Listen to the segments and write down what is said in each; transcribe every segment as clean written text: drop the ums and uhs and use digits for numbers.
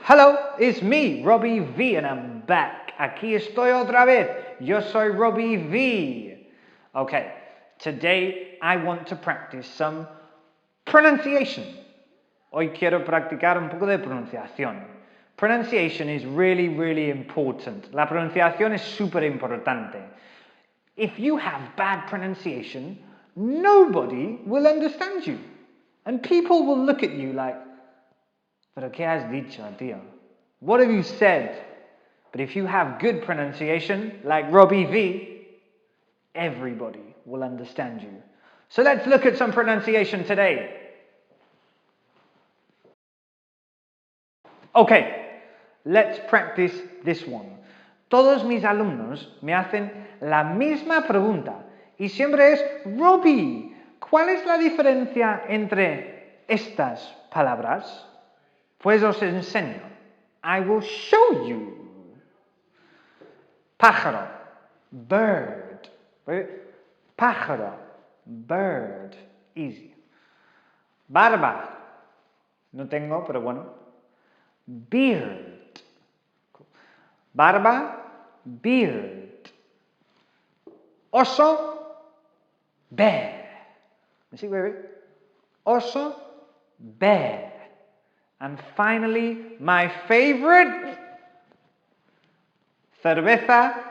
Hello, it's me, Robbie V, and I'm back. Aquí estoy otra vez. Yo soy Robbie V. Okay, today I want to practice some pronunciation. Hoy quiero practicar un poco de pronunciación. Pronunciation is really, really important. La pronunciación es súper importante. If you have bad pronunciation, nobody will understand you. And people will look at you like, ¿pero qué has dicho, tío? What have you said? But if you have good pronunciation, like Robbie V, everybody will understand you. So let's look at some pronunciation today. Okay, let's practice this one. Todos mis alumnos me hacen la misma pregunta y siempre es, Robbie, ¿cuál es la diferencia entre estas palabras? Pues os enseño. I will show you. Pájaro, bird. Pájaro, bird. Easy. Barba. No tengo, pero bueno. Beard. Barba, beard. Oso, bear. See, baby? Oso, bear. And finally, my favorite, cerveza,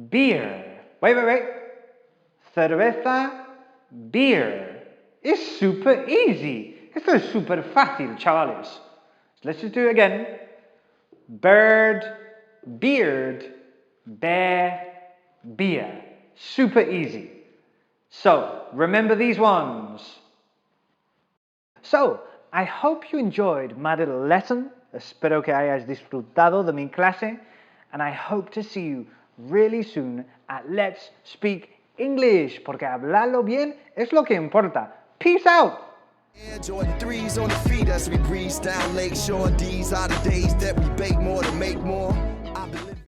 beer. Wait. Cerveza, beer. It's super easy. Esto es super fácil, chavales. Let's just do it again. Bird, beard, bear, beer. Super easy. So, remember these ones. So, I hope you enjoyed my little lesson. Espero que hayas disfrutado de mi clase. And I hope to see you really soon at Let's Speak English. Porque hablarlo bien es lo que importa. Peace out. Jordan 3s on the feet as we breeze down Lakeshore. These are the days that we bake more to make more.